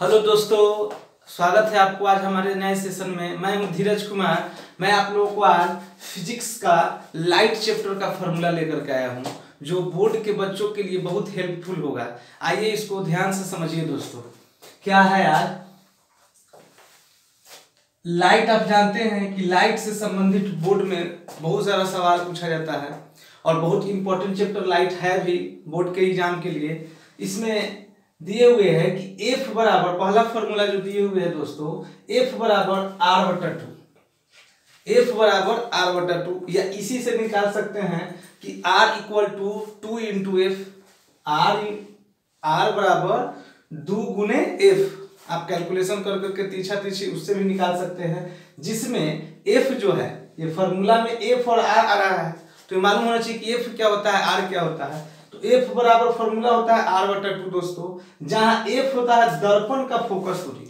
Hello दोस्तों, स्वागत है आपको आज हमारे नए सेशन में। मैं हूं धीरज कुमार। मैं आप लोगों को आज फिजिक्स का लाइट चैप्टर का फॉर्मूला लेकर के आया हूं, जो बोर्ड के बच्चों के लिए बहुत हेल्पफुल होगा। आइए इसको ध्यान से समझिए दोस्तों। क्या है आज लाइट? आप जानते हैं कि लाइट से संबंधित बोर्ड में बहुत सारा सवाल पूछा जाता है और बहुत इंपॉर्टेंट चैप्टर लाइट है भी बोर्ड के एग्जाम के लिए। इसमें दिए हुए हैं कि F बराबर, पहला फॉर्मूला जो दिए हुए हैं दोस्तों, F बराबर R/2, F बराबर R/2, या इसी से निकाल सकते हैं कि R equal to 2 into F, R बराबर 2 गुने F। आप कैलकुलेशन कर करके तीछा तीछी उससे भी निकाल सकते हैं, जिसमें F जो है, ये फॉर्मूला में F और R आ रहा है, तो मालूम होना चाहिए कि F क्या होता है, R क्या होता है। तो F बराबर फॉर्मूला होता है R/2 दोस्तों, जहां F होता है दर्पण का फोकस दूरी।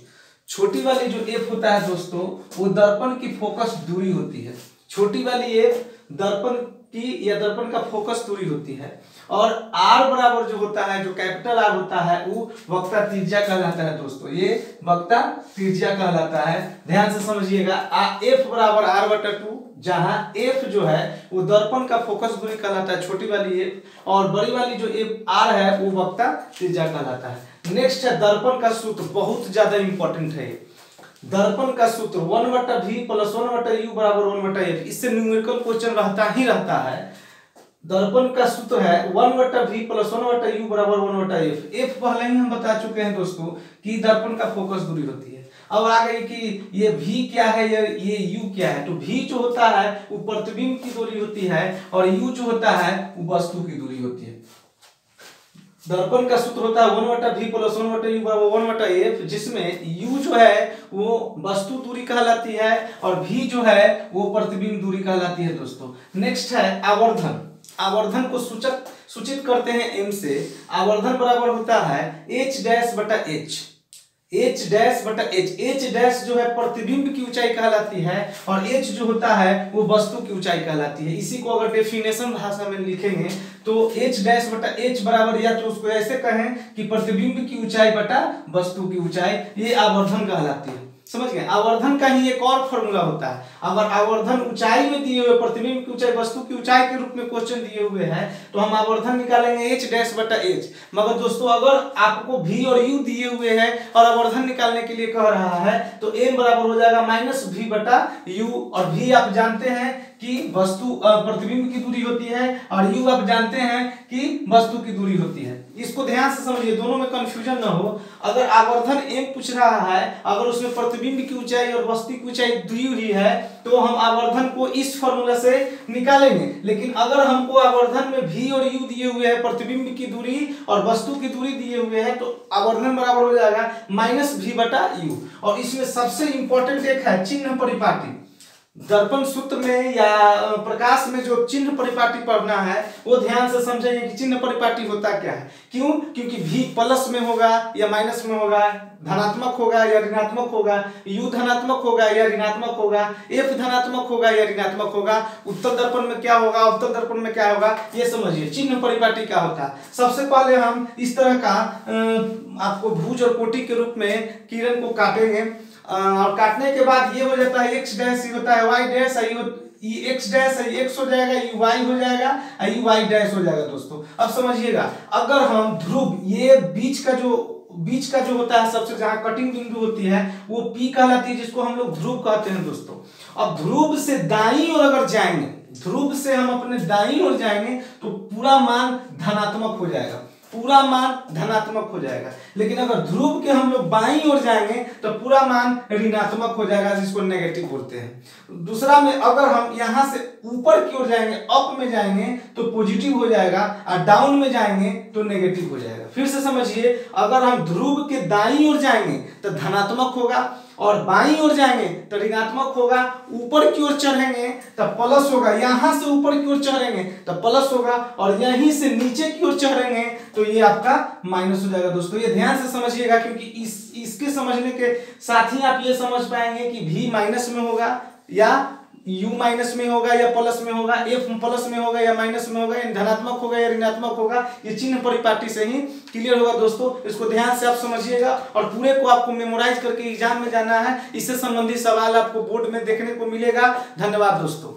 छोटी वाली जो F होता है दोस्तों, वो दर्पण की फोकस दूरी होती है। छोटी वाली F दर्पण की या दर्पण का फोकस दूरी होती है। और R बराबर जो होता है, जो कैपिटल R होता है, वो वक्ता त्रिज्या कहलाता है दोस्तों। ये वक्ता त्रिज्या कहलाता है। ध्यान से समझिएगा। F बराबर R/2, जहां F जो है वो दर्पण का फोकस दूरी कहलाता है, छोटी वाली F, और बड़ी वाली जो R है वो वक्ता त्रिज्या कहलाता है। नेक्स्ट है दर्पण का सूत्र, बहुत ज्यादा इंपॉर्टेंट है। दर्पण का सूत्र 1/v प्लस 1/u बराबर 1/f। इससे न्यूमेरिकल क्वेश्चन रहता ही रहता है। दर्पण का सूत्र है 1/v प्लस 1/u बराबर 1/f। F पहले ही हम बता चुके हैं दोस्तों कि दर्पण का फोकस दूरी होती है। अब आ गई कि ये V क्या है, ये U क्या है। तो V जो होता है वो प्रतिबिंब की दूरी होती है, और U जो होता है वो वस्तु की दूरी होती है। दर्पण का सूत्र होता है 1/v प्लस 1/u बराबर 1/f, जिसमें U जो है वो वस्तु दूरी कहलाती है और V जो है वो प्रतिबिंब दूरी कहलाती है दोस्तों। नेक्स्ट है आवर्धन। आवर्धन को सूचित करते हैं M से। आवर्धन बराबर होता है H डैश बटा H, H डैश बटा H। H डैश जो है प्रतिबिंब की ऊंचाई कहलाती है, और H जो होता है वो वस्तु की ऊंचाई कहलाती है। इसी को अगर डेफिनेशन भाषा में लिखेंगे तो H डैश बटा H बराबर, या तो उसको ऐसे कहें कि प्रतिबिंब की ऊंचाई बटा वस्तु की ऊंचाई, ये आवर्धन कहलाती है। समझ गए। आवर्धन का ही एक और फॉर्मूला होता है। अगर आवर्धन ऊंचाई में दिए हुए, प्रतिबिंब की ऊंचाई वस्तु की ऊंचाई के रूप में क्वेश्चन दिए हुए हैं, तो हम आवर्धन निकालेंगे H डैश बटा H। मगर दोस्तों अगर आपको V और U दिए हुए हैं और आवर्धन निकालने के लिए कह रहा है, तो M बराबर हो जाएगा -v बटा U। और V आप जानते हैं कि वस्तु प्रतिबिंब की दूरी होती है, और U आप जानते हैं कि वस्तु की दूरी होती है। इसको ध्यान से समझिए, दोनों में कंफ्यूजन ना हो। अगर आवर्धन M पूछ रहा है, अगर उसमें प्रतिबिंब की ऊंचाई और वस्तु की ऊंचाई दी हुई है, तो हम आवर्धन को इस फॉर्मूला से निकालेंगे। लेकिन अगर हमको आवर्धन में V और U दिए हुए हैं, प्रतिबिंब की दूरी और वस्तु की दूरी दिए हुए हैं, तो आवर्धन बराबर हो जाएगा -v बटा U। और इसमें सबसे इंपॉर्टेंट एक है चिन्ह परिपाटी। दर्पण सूत्र में या प्रकाश में जो चिन्ह परिपाटी पढ़ना है, वो ध्यान से समझेंगे कि चिन्ह परिपाटी होता क्या है। क्यों? क्योंकि V प्लस में होगा या माइनस में होगा, धनात्मक होगा या ऋणात्मक होगा, U धनात्मक होगा या ऋणात्मक होगा, F धनात्मक होगा या ऋणात्मक होगा। उत्तल दर्पण में क्या होगा, अवतल दर्पण में क्या होगा, ये समझिए चिन्ह परिपाटी क्या होता है। सबसे पहले हम इस तरह का आपको भुज और कोटि के रूप में किरण को काटेंगे, और काटने के बाद ये हो जाता है x डैश, ये होता है y डैश, ये x डैश है, ये x हो जाएगा, ये y हो जाएगा, ये y डैश हो जाएगा दोस्तों। अब समझिएगा, अगर हम ध्रुव, ये बीच का जो होता है, सबसे जहां कटिंग बिंदु होती है वो P कहलाती है, जिसको हम लोग ध्रुव कहते हैं दोस्तों। अब ध्रुव से दाईं ओर अगर जाएंगे, ध्रुव से हम अपने दाईं ओर जाएंगे तो पूरा मान धनात्मक हो जाएगा, पूरा मान धनात्मक हो जाएगा। लेकिन अगर ध्रुव के हम लोग बाईं ओर जाएंगे तो पूरा मान ऋणात्मक हो जाएगा, जिसको नेगेटिव बोलते हैं। दूसरा में अगर हम यहां से ऊपर की ओर जाएंगे, अप में जाएंगे तो पॉजिटिव हो जाएगा, और डाउन में जाएंगे तो नेगेटिव हो जाएगा। फिर से समझिए, अगर हम ध्रुव के दाईं ओर जाएंगे तो धनात्मक होगा, और बाईं ओर जाएंगे तो ऋणात्मक होगा। ऊपर की ओर चढ़ेंगे तो प्लस होगा, यहां से ऊपर की ओर चढ़ेंगे तो प्लस होगा, और यहीं से नीचे की ओर चढ़ेंगे तो ये आपका माइनस हो जाएगा दोस्तों। ये ध्यान से समझिएगा, क्योंकि इसके समझने के साथ ही आप ये समझ पाएंगे कि V माइनस में होगा या यू माइनस में होगा या प्लस में होगा, एफ प्लस में होगा या माइनस में होगा, या धनात्मक होगा या ऋणात्मक होगा, ये चिन्ह परिपाटी से ही क्लियर होगा दोस्तों। इसको ध्यान से आप समझिएगा और पूरे को आपको मेमोराइज करके एग्जाम में जाना है। इससे संबंधित सवाल आपको बोर्ड में देखने को मिलेगा। धन्यवाद दोस्तों।